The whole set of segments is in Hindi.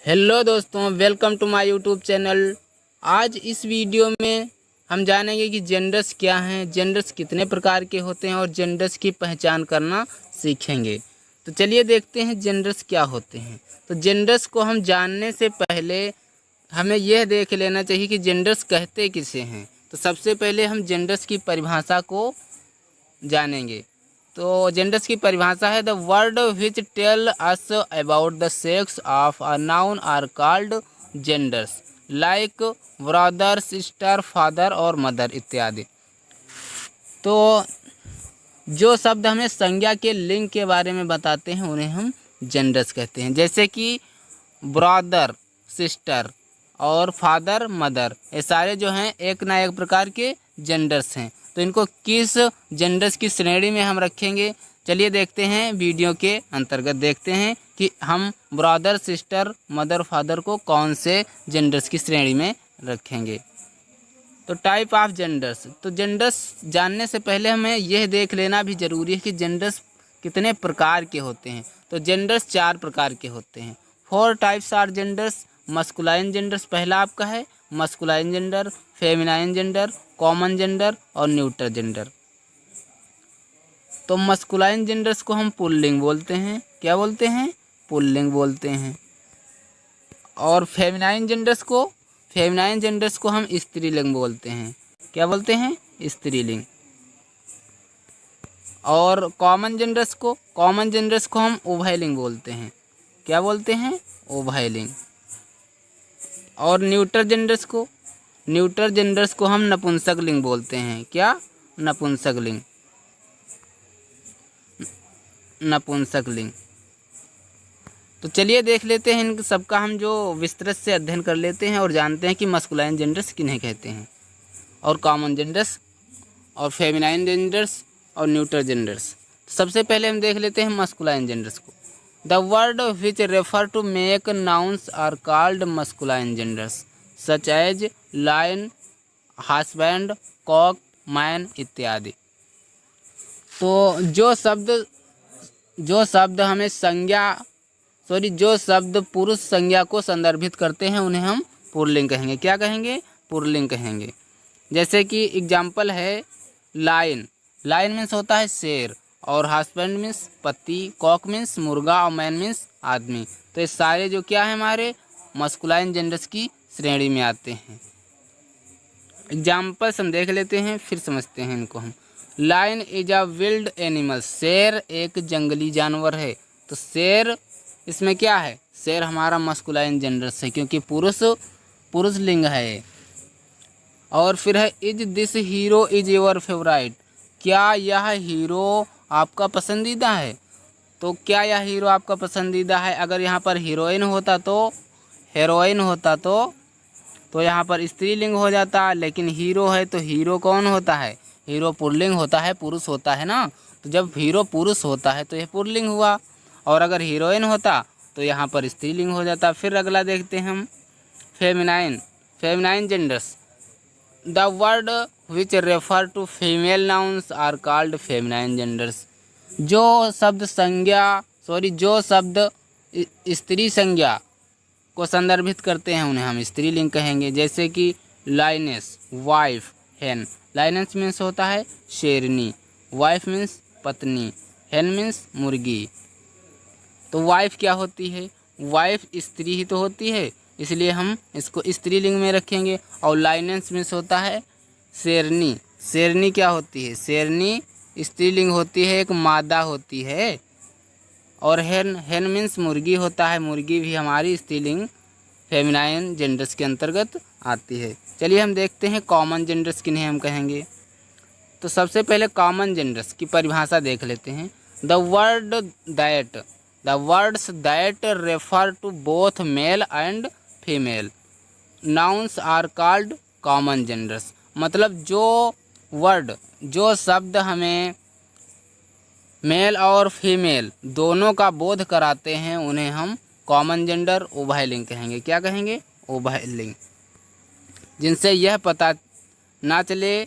हेलो दोस्तों, welcome to my YouTube channel. आज इस वीडियो में हम जानेंगे कि जेंडर्स क्या हैं, जेंडर्स कितने प्रकार के होते हैं और जेंडर्स की पहचान करना सीखेंगे। तो चलिए देखते हैं जेंडर्स क्या होते हैं। तो जेंडर्स को हम जानने से पहले हमें यह देख लेना चाहिए कि जेंडर्स कहते किसे हैं। तो सबसे पहले हम जेंडर्स की परिभाषा को जानेंगे। तो जेंडर्स की परिभाषा है the word which tell us about the sex of a noun are called genders like brother, sister, father और मदर इत्यादि। तो जो शब्द हमें संज्ञा के लिंग के बारे में बताते हैं उन्हें हम जेंडर्स कहते हैं। जैसे कि ब्रदर, सिस्टर और फादर, मदर, ये सारे जो हैं एक ना एक प्रकार के जेंडर्स हैं। तो इनको किस जेंडर्स की श्रेणी में हम रखेंगे, चलिए देखते हैं। वीडियो के अंतर्गत देखते हैं कि हम ब्रदर, सिस्टर, मदर, फादर को कौन से जेंडर्स की श्रेणी में रखेंगे। तो टाइप ऑफ जेंडर्स, तो जेंडर्स जानने से पहले हमें यह देख लेना भी ज़रूरी है कि जेंडर्स कितने प्रकार के होते हैं। तो जेंडर्स 4 प्रकार के होते हैं। 4 types are genders. Masculine genders पहला आपका है masculine gender, feminine gender, common gender और न्यूट्रल जेंडर। तो मस्कुलाइन जेंडर्स को हम पुल्लिंग बोलते हैं। क्या बोलते हैं? पुल्लिंग बोलते हैं। और फेमिनाइन जेंडर्स को हम स्त्रीलिंग बोलते हैं। क्या बोलते हैं? स्त्रीलिंग। और कॉमन जेंडर्स को हम उभयलिंग बोलते हैं। क्या बोलते हैं? उभयलिंग। और न्यूट्रल जेंडर्स को हम नपुंसकलिंग बोलते हैं। क्या? नपुंसकलिंग। तो चलिए देख लेते हैं इन सबका हम जो विस्तृत से अध्ययन कर लेते हैं और जानते हैं कि मस्कुलाइन जेंडर्स किन्हें कहते हैं, और कॉमन जेंडर्स, और फेमिनाइन जेंडर्स और न्यूट्रल जेंडर्स। सबसे पहले हम देख लेते हैं मस्कुलाइन जेंडर्स को। The word which refer to make nouns are called masculine genders such as lion, husband, cock, man इत्यादि। तो जो शब्द पुरुष संज्ञा को संदर्भित करते हैं उन्हें हम पुल्लिंग कहेंगे। क्या कहेंगे? पुल्लिंग कहेंगे। जैसे कि एग्जाम्पल है लायन मीन्स होता है शेर, और हस्बैंड मीन्स पति, कॉक मीन्स मुर्गा और मैन मीन्स आदमी। तो ये सारे जो क्या है हमारे मस्कुलाइन जेंडर्स की श्रेणी में आते हैं। एग्जाम्पल्स हम देख लेते हैं फिर समझते हैं इनको हम। Lion is a wild animal, शेर एक जंगली जानवर है। तो शेर इसमें क्या है? शेर हमारा मस्कुलाइन जेंडर्स है क्योंकि पुरुष लिंग है। और फिर है is this hero is your favourite, क्या यह हीरो आपका पसंदीदा है? तो क्या यह हीरो आपका पसंदीदा है? अगर यहाँ पर हीरोइन होता तो यहाँ पर स्त्रीलिंग हो जाता, लेकिन हीरो है तो हीरो कौन होता है? हीरो पुल्लिंग होता है, पुरुष होता है ना। तो जब हीरो पुरुष होता है तो यह पुल्लिंग हुआ, और अगर हीरोइन होता तो यहाँ पर स्त्रीलिंग हो जाता। फिर अगला देखते हैं हम feminine genders. The word which refer to female nouns are called feminine genders. जो शब्द स्त्री संज्ञा को संदर्भित करते हैं उन्हें हम स्त्रीलिंग कहेंगे। जैसे कि लाइनेस, वाइफ, हेन। लाइनेस मीन्स होता है शेरनी, वाइफ मीन्स पत्नी, हेन मीन्स मुर्गी। तो वाइफ क्या होती है? वाइफ स्त्री ही तो होती है, इसलिए हम इसको स्त्रीलिंग में रखेंगे। और लाइनेस मीन्स होता है शेरनी। शेरनी क्या होती है? शेरनी स्त्रीलिंग होती है, एक मादा होती है। और हेन मीन्स मुर्गी होता है, मुर्गी भी हमारी स्त्रीलिंग फेमिनाइन जेंडर्स के अंतर्गत आती है। चलिए हम देखते हैं कॉमन जेंडर्स किन्हें हम कहेंगे। तो सबसे पहले कॉमन जेंडर्स की परिभाषा देख लेते हैं। The words that refer to both male and female nouns are called common genders. मतलब जो शब्द हमें मेल और फीमेल दोनों का बोध कराते हैं उन्हें हम कॉमन जेंडर उभयलिंग कहेंगे। क्या कहेंगे? उभयलिंग। जिनसे यह पता ना चले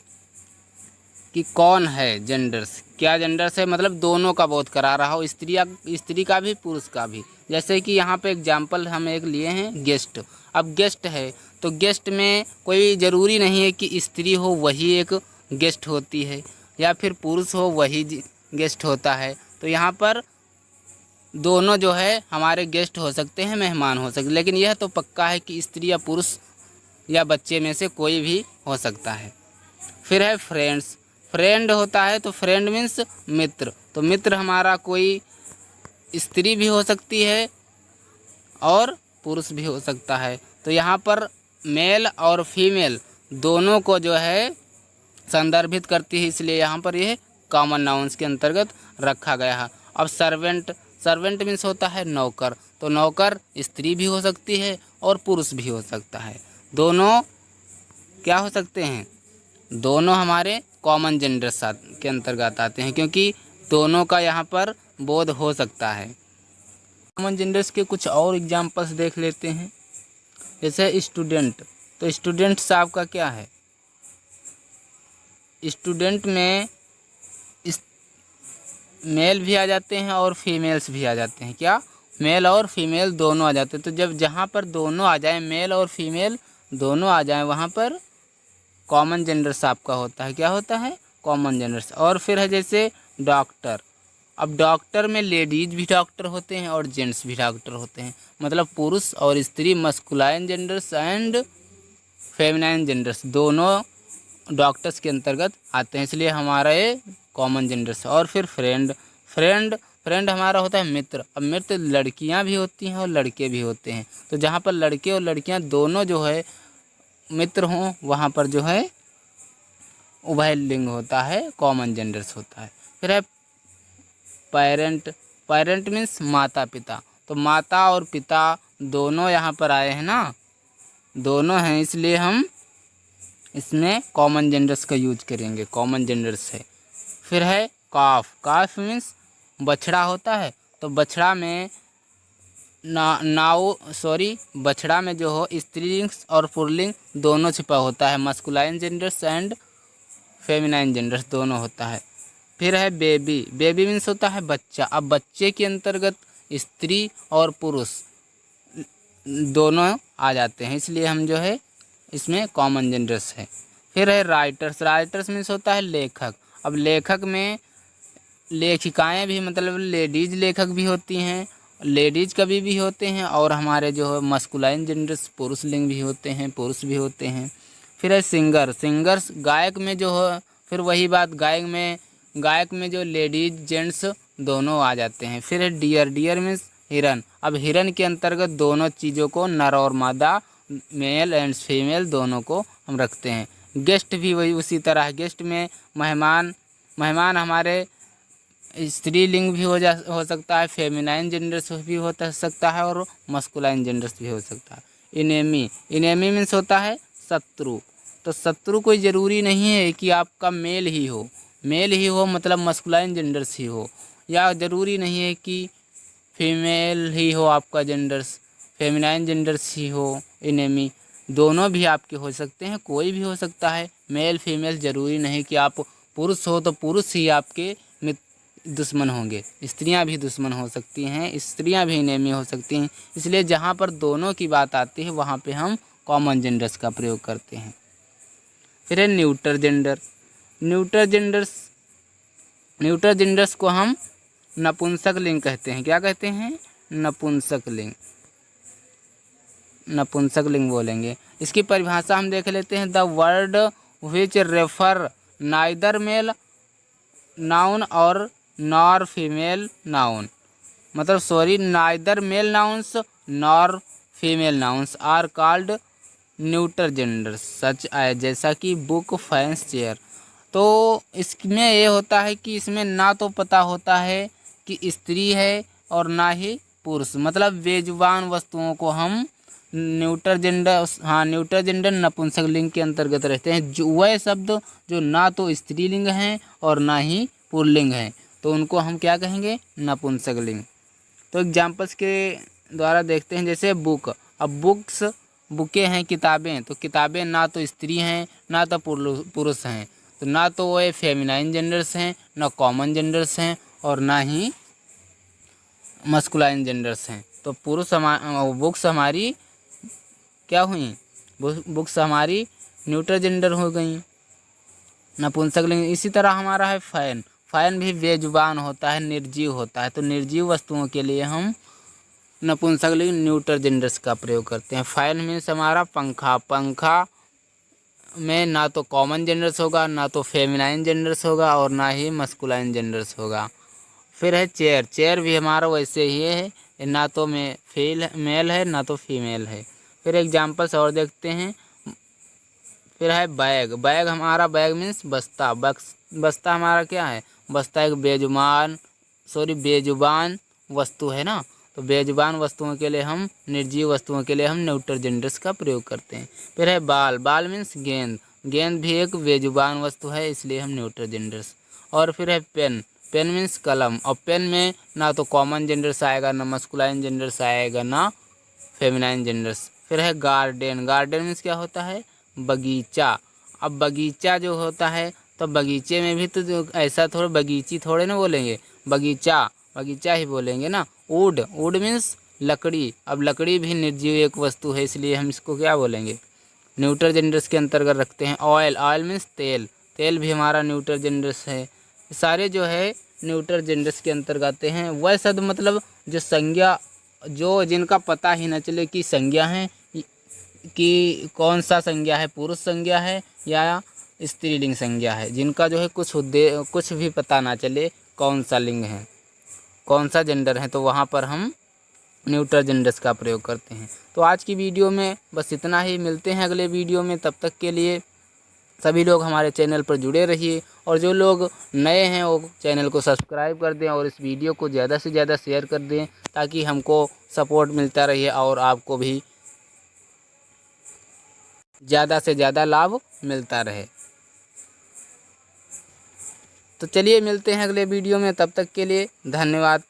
कि कौन है जेंडर्स, क्या जेंडर से मतलब दोनों का बोध करा रहा हो, स्त्री का भी पुरुष का भी। जैसे कि यहाँ पे एग्जाम्पल हम एक लिए हैं गेस्ट। अब गेस्ट है तो गेस्ट में कोई ज़रूरी नहीं है कि स्त्री हो वही एक गेस्ट होती है या फिर पुरुष हो वही गेस्ट होता है। तो यहाँ पर दोनों जो है हमारे गेस्ट हो सकते हैं, मेहमान हो सकते, लेकिन यह तो पक्का है कि स्त्री या पुरुष या बच्चे में से कोई भी हो सकता है। फिर है फ्रेंड्स। फ्रेंड होता है तो फ्रेंड मीन्स मित्र। तो मित्र हमारा कोई स्त्री भी हो सकती है और पुरुष भी हो सकता है। तो यहाँ पर मेल और फीमेल दोनों को जो है संदर्भित करती है, इसलिए यहाँ पर यह कॉमन नाउन्स के अंतर्गत रखा गया है। अब सर्वेंट, सर्वेंट मीन्स होता है नौकर। तो नौकर स्त्री भी हो सकती है और पुरुष भी हो सकता है। दोनों क्या हो सकते हैं, दोनों हमारे कॉमन जेंडर के अंतर्गत आते हैं, क्योंकि दोनों का यहाँ पर बोध हो सकता है। कॉमन जेंडर्स के कुछ और एग्जांपल्स देख लेते हैं। जैसे स्टूडेंट। तो स्टूडेंट्स आपका क्या है, स्टूडेंट में मेल भी आ जाते हैं और फीमेल्स भी आ जाते हैं। क्या, मेल और फीमेल दोनों आ जाते हैं। तो जब जहाँ पर दोनों आ जाए, मेल और फीमेल दोनों आ जाए, वहाँ पर कॉमन जेंडर्स आपका होता है। क्या होता है, कॉमन जेंडर्स। और फिर है जैसे डॉक्टर। अब डॉक्टर में लेडीज भी डॉक्टर होते हैं और जेंट्स भी डॉक्टर होते हैं, मतलब पुरुष और स्त्री, masculine genders and feminine genders दोनों डॉक्टर्स के अंतर्गत आते हैं, इसलिए हमारा ये कॉमन जेंडर्स। और फिर फ्रेंड। फ्रेंड हमारा होता है मित्र। अब मित्र लड़कियां भी होती हैं और लड़के भी होते हैं। तो जहाँ पर लड़के और लड़कियां दोनों जो है मित्र हों, वहाँ पर जो है उभय लिंग होता है, कॉमन जेंडर्स होता है। फिर है पेरेंट। पेरेंट मीन्स माता पिता। तो माता और पिता दोनों यहाँ पर आए हैं ना, दोनों हैं, इसलिए हम इसमें कॉमन जेंडर्स का यूज करेंगे, कॉमन जेंडर्स है। फिर है काफ। काफ मीन्स बछड़ा होता है। तो बछड़ा में बछड़ा में जो हो स्त्रीलिंग और पुल्लिंग दोनों छिपा होता है, masculine genders and feminine genders दोनों होता है। फिर है बेबी। बेबी मीन्स होता है बच्चा। अब बच्चे के अंतर्गत स्त्री और पुरुष दोनों आ जाते हैं, इसलिए हम जो है इसमें कॉमन जेंडर्स है। फिर है राइटर्स। राइटर्स मीन्स होता है लेखक। अब लेखक में लेखिकाएं भी, मतलब लेडीज लेखक भी होती हैं, लेडीज कवि भी होते हैं, और हमारे जो है मस्कुलाइन जेंडर्स पुरुष लिंग भी होते हैं, पुरुष भी होते हैं। फिर है सिंगर। सिंगर्स गायक में जो है, फिर वही बात, गायक में जो लेडीज जेंट्स दोनों आ जाते हैं। फिर है डियर। डियर मीन्स हिरन। अब हिरन के अंतर्गत दोनों चीज़ों को, नर और मादा, मेल एंड फीमेल दोनों को हम रखते हैं। गेस्ट भी वही उसी तरह। गेस्ट में मेहमान हमारे स्त्रीलिंग भी हो सकता है, फेमिनाइन जेंडर्स भी हो सकता है और मस्कुलाइन जेंडर्स भी हो सकता है। इनेमी। इनेमी मीन्स होता है शत्रु। तो शत्रु कोई ज़रूरी नहीं है कि आपका मेल ही हो मतलब मस्कुलाइन जेंडर्स ही हो, या ज़रूरी नहीं है कि फीमेल ही हो आपका जेंडर्स, फेमिनाइन जेंडर्स ही हो। इनेमी दोनों भी आपके हो सकते हैं, कोई भी हो सकता है, मेल फीमेल ज़रूरी नहीं कि आप पुरुष हो तो पुरुष ही आपके दुश्मन होंगे, स्त्रियां भी दुश्मन हो सकती हैं, स्त्रियां भी इनेमी हो सकती हैं। इसलिए जहाँ पर दोनों की बात आती है वहाँ पे हम कॉमन जेंडर्स का प्रयोग करते हैं। फिर है न्यूट्रल जेंडर। न्यूट्रल जेंडर्स को हम नपुंसक लिंग कहते हैं। क्या कहते हैं, नपुंसक लिंग बोलेंगे। इसकी परिभाषा हम देख लेते हैं। The word which refer neither male noun और नॉर फीमेल नाउन, मतलब neither male nouns nor female nouns are called neutral gender such as, जैसा कि बुक, फैंस, चेयर। तो इसमें ये होता है कि इसमें ना तो पता होता है कि स्त्री है और ना ही पुरुष, मतलब बेजुबान वस्तुओं को हम न्यूट्रल जेंडर नपुंसक लिंग के अंतर्गत रहते हैं। जो वह शब्द जो ना तो स्त्रीलिंग हैं और ना ही पुल्लिंग हैं, तो उनको हम क्या कहेंगे, नपुंसक लिंग। तो एग्जाम्पल्स के द्वारा देखते हैं। जैसे बुक। अब बुकें हैं किताबें, तो किताबें ना तो स्त्री हैं ना तो पुरुष हैं, तो ना तो वो फेमिनाइन जेंडर्स हैं, ना कॉमन जेंडर्स हैं, और ना ही मस्कुलाइन जेंडर्स हैं। तो पुरुष बुक्स हमारी क्या हुई, बुक्स हमारी न्यूट्रल जेंडर हो गई, नपुंसकलिंग। इसी तरह हमारा है फैन। फैन भी बेजुबान होता है, निर्जीव होता है। तो निर्जीव वस्तुओं के लिए हम नपुंसकलिंग न्यूट्रल जेंडर्स का प्रयोग करते हैं। फैन मीन्स हमारा पंखा। पंखा में ना तो कॉमन जेंडर्स होगा, ना तो फेमिनाइन जेंडर्स होगा, और ना ही मस्कुलाइन जेंडर्स होगा। फिर है चेयर। चेयर भी हमारा वैसे ही है, ना तो मेल है ना तो फीमेल है। फिर एग्जाम्पल्स और देखते हैं। फिर है बैग। बैग हमारा, बैग मीन्स बस्ता। बस्ता हमारा क्या है, बस्ता एक बेजुबान वस्तु है ना। तो बेजुबान वस्तुओं के लिए हम, निर्जीव वस्तुओं के लिए हम न्यूट्रल जेंडर्स का प्रयोग करते हैं। फिर है बाल। बाल मीन्स गेंद। गेंद भी एक बेजुबान वस्तु है, इसलिए हम न्यूट्रल जेंडर्स। और फिर है पेन। पेन मीन्स कलम। और पेन में ना तो कॉमन जेंडर्स आएगा, ना मस्कुलाइन जेंडर्स आएगा, ना फेमिनाइन जेंडर्स। फिर है गार्डन। गार्डन मीन्स क्या होता है, बगीचा। अब बगीचा जो होता है, तो बगीचे में भी तो जो ऐसा थोड़ा बगीची थोड़े ना बोलेंगे, बगीचा बगीचा ही बोलेंगे ना। वुड। वुड मीन्स लकड़ी। अब लकड़ी भी निर्जीव एक वस्तु है, इसलिए हम इसको क्या बोलेंगे, न्यूट्रल जेंडर्स के अंतर्गत रखते हैं। ऑयल। ऑयल मीन्स तेल। तेल भी हमारा न्यूट्रल जेंडर्स है। सारे जो है न्यूट्रल जेंडर्स के अंतर्गत आते हैं। वह शब्द मतलब जो संज्ञा, जो जिनका पता ही न चले कि संज्ञा है, कि कौन सा संज्ञा है, पुरुष संज्ञा है या स्त्रीलिंग संज्ञा है, जिनका जो है कुछ भी पता ना चले कौन सा लिंग है, कौन सा जेंडर है, तो वहाँ पर हम न्यूट्रल जेंडर्स का प्रयोग करते हैं। तो आज की वीडियो में बस इतना ही। मिलते हैं अगले वीडियो में। तब तक के लिए सभी लोग हमारे चैनल पर जुड़े रहिए, और जो लोग नए हैं वो चैनल को सब्सक्राइब कर दें, और इस वीडियो को ज़्यादा से ज़्यादा शेयर कर दें, ताकि हमको सपोर्ट मिलता रहे और आपको भी ज़्यादा से ज़्यादा लाभ मिलता रहे। तो चलिए मिलते हैं अगले वीडियो में। तब तक के लिए धन्यवाद।